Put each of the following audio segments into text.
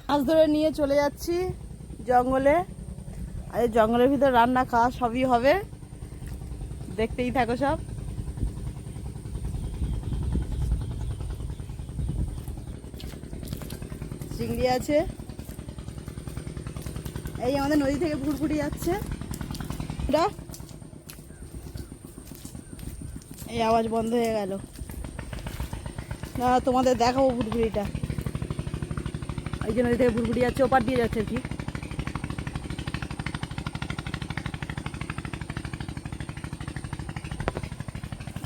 মাছ ধরে নিয়ে চলে যাচ্ছি জঙ্গলে। আর জঙ্গলের ভিতর রান্না খাওয়া সবই হবে, দেখতেই থাকো সব। চিংড়ি আছে, এই আমাদের নদী থেকে ভুরভুরি যাচ্ছে। এই আওয়াজ বন্ধ হয়ে গেল না, তোমাদের দেখাবো ভুরভুরিটা। এই যে নদী থেকে ভুরভুরি যাচ্ছে, ওপার দিয়ে যাচ্ছে আর কি।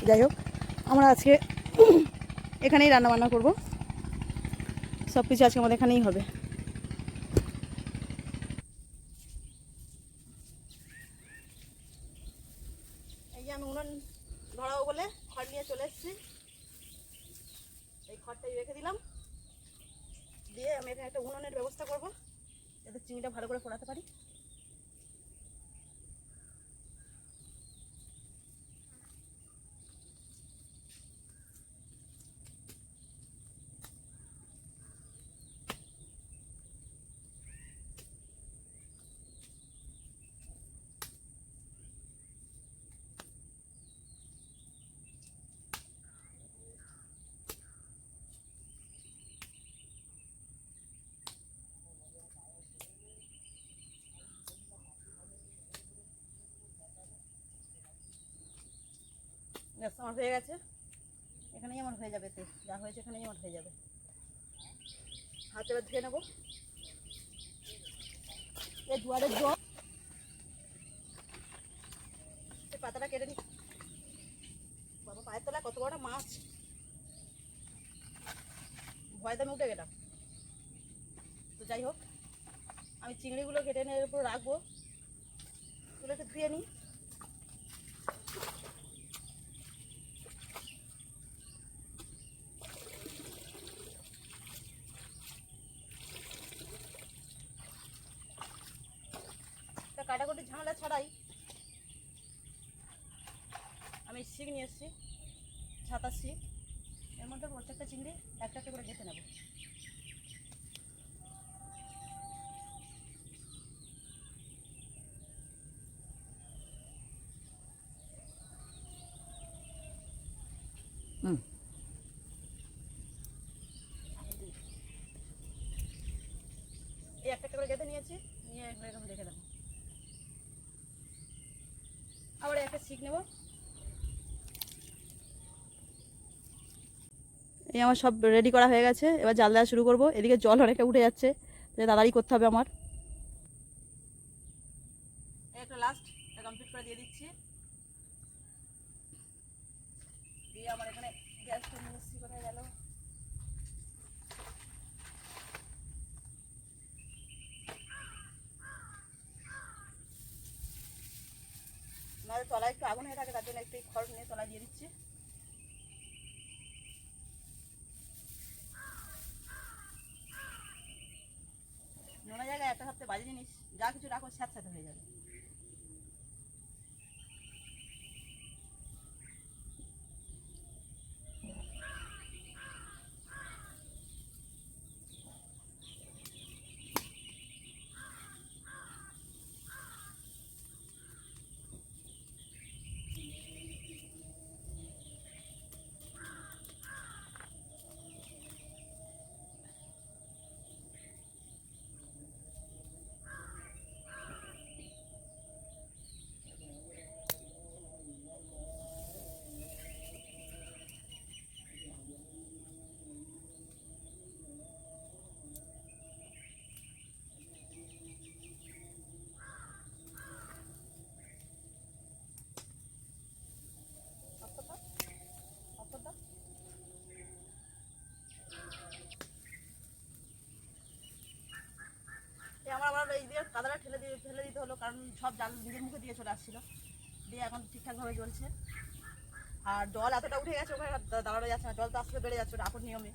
যাই হোক, আমরা আজকে এখানেই রান্না বান্না করবো, সব কিছু আজকে আমাদের এখানেই হবে। এই যে আমি উনুন ধরাবো বলে খড় নিয়ে চলে এসেছি, এই খড়টাই রেখে দিলাম, দিয়ে আমি এখানে একটা উনুনের ব্যবস্থা করবো যাতে চিংড়িটা ভালো করে পোড়াতে পারি। গ্যাস আমার হয়ে গেছে, এখানেই আমার হয়ে যাবে, যা হয়েছে এখানেই আমার হয়ে যাবে। হাতে এবার ধুয়ে নেবো, এই দুয়ারের জল, এই পাতাটা কেটে নি। বাবা পায়ের তলায় কত বড় মাছ, ভয় দামে উঠে গেলাম। তো যাই হোক, আমি চিংড়িগুলো কেটে নিয়ে এর উপর রাখবো, তুলে একটু ধুয়ে নিই। কাটাকুটি ঝামেলা ছাড়াই আমি শিক নিয়ে এসেছি, ছাতা শিক, এর মধ্যে প্রত্যেকটা চিংড়ি একটা একটা করে গেঁথে নেব। এই একটা একটা করে গেঁথে নিয়েছি, নিয়ে এগুলো এরকম রেখে দেবো। আবার একটা শিক নেব। এই আমার সব রেডি করা হয়ে গেছে, এবার জাল দেওয়া শুরু করবো। এদিকে জল অনেকটা উঠে যাচ্ছে, তাড়াতাড়ি করতে হবে আমার। একটা লাস্ট কমপ্লিট করে দিয়ে দিচ্ছি, দিয়ে আমার এখানে গ্যাসটা নিয়ে এসেছি, কোথায় গেল? আমাদের তলায় একটু আগুন হয়ে থাকে, তার জন্য একটু খড় নিয়ে তলায় দিয়ে দিচ্ছি। নোনা জায়গায় একটা সপ্তাহে বাজে জিনিস, যা কিছু রাখো স্যাঁতস্যাঁতে হয়ে যাবে। আমার এই দিয়ে কাদাটা ফেলে দিতে হলো, কারণ সব জাল নিজের মুখে দিয়ে চলে আসছিল, দিয়ে এখন ঠিকঠাকভাবে জ্বলছে। আর জল এতটা উঠে গেছে, ওখানে দাঁড়ানো যাচ্ছে না, জল তো আসলে বেড়ে যাচ্ছে, ওটা আপন নিয়মে।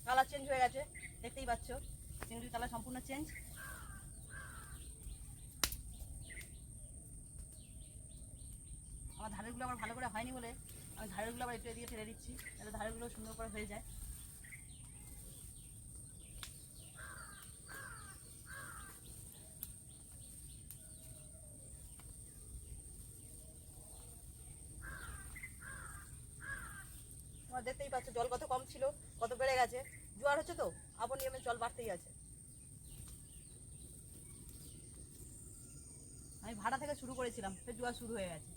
কালার চেঞ্জ হয়ে গেছে, দেখতেই পাচ্ছ চিংড়ির কালার সম্পূর্ণ চেঞ্জ। আমার ধারেরগুলো আমার ভালো করে হয়নি বলে আমি ধারেরগুলো আবার একটু এদিকে ঠেলে দিচ্ছি, তাহলে ধারেরগুলো সুন্দর করে হয়ে যায়। তোমার দেখতেই পাচ্ছ জল কত কম ছিল, কত বেড়ে গেছে। জোয়ার হচ্ছে তো, আবার নিয়মে জল বাড়তেই আছে। আমি ভাড়া থেকে শুরু করেছিলাম, ফের জোয়ার শুরু হয়ে গেছে।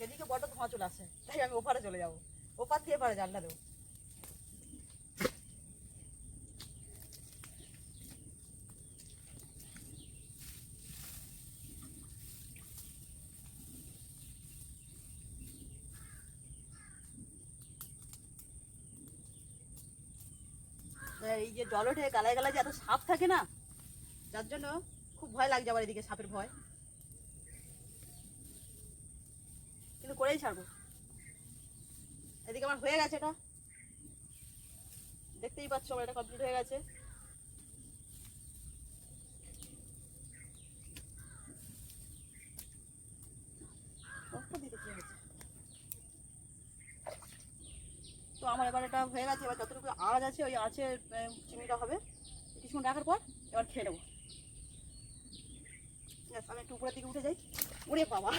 এদিকে বড্ড ধোঁয়া চলে আসে, তাই আমি ওপারে চলে যাবো, ওপার দিয়ে পারে জানলা দেবো। এই যে জল ওঠে গালায় গালায় যে এত সাপ থাকে না, যার জন্য খুব ভয় লাগছে আমার এদিকে সাপের ভয়, কিন্তু করেই ছাড়বো। এদিকে আমার হয়ে গেছে, এটা দেখতেই পাচ্ছ আমার এটা কমপ্লিট হয়ে গেছে। তো আমার এবার এটা হয়ে গেছে, এবার যতটুকু আঁচ আছে ওই আঁচে চিংড়িটা হবে। কিছুক্ষণ রাখার পর এবার খেয়ে নেবো। আমি একটু উপরের দিকে উঠে যাই। উড়ে বাবা,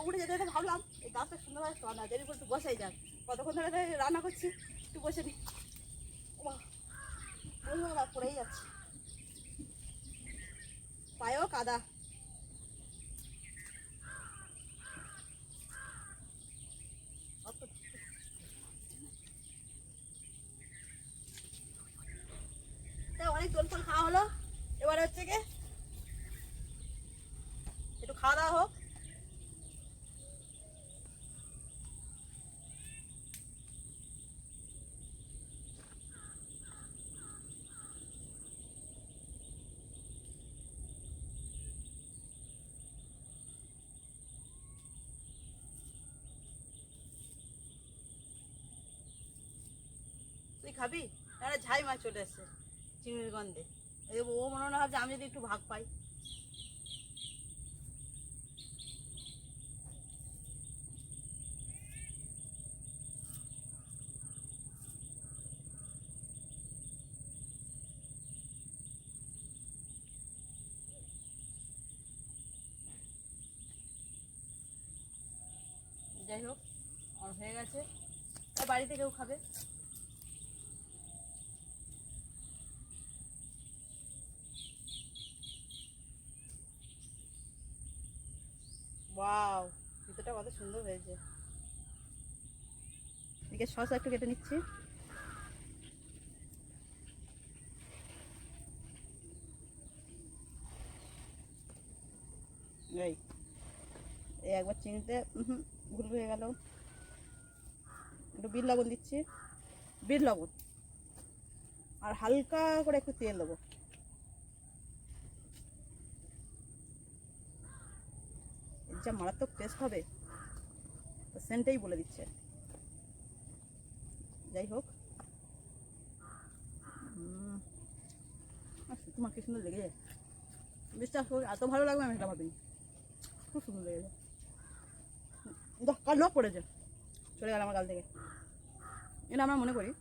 উঠে যেতে যেতে ভাবলাম এই গাছটা সুন্দরভাবে শোয়া না, দেরি করে একটু বসাই যাক। কতক্ষণ ধরে রান্না করছি, একটু বসে নি। পড়েই যাচ্ছে, পায়েও কাদা। অনেক দোল ফল খাওয়া হলো, এবার হচ্ছে কি একটু খাওয়া দাওয়া হোক। তুই খাবি? একটা ঝাই মাছ চলে এসছে চিংড়ির গন্ধে। ও মনে মনে ভাবছে আমি যদি একটু ভাগ পাই। যাই হোক আমার হয়ে গেছে, বাড়িতে কেউ খাবে। ওয়াও, ভিতরটা কত সুন্দর হয়েছে। এদিকে শসা একটু কেটে নিচ্ছি। এই একবার চিনিতে ভুল হয়ে গেল, একটু বিট লবণ দিচ্ছি, বিট লবণ আর হালকা করে একটু তেল দেবো। যা মারাত্মক টেস্ট হবে, সেন্টেই বলে দিচ্ছে। যাই হোক, তোমার কি সুন্দর লেগে যায়, বিশ্বাস করি এত ভালো লাগবে আমি এটা ভাবিনি, খুব সুন্দর লেগে যায়। কাল লোক পড়েছে, চলে গেল আমার গাল থেকে। এটা আমরা মনে করি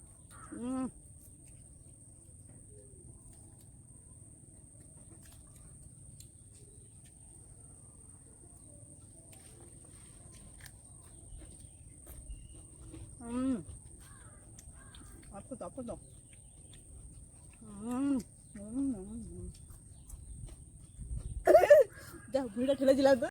অদ্ভুত অদ্ভুত। যা ভুঁড়িটা ঠেলে দিলাম তো।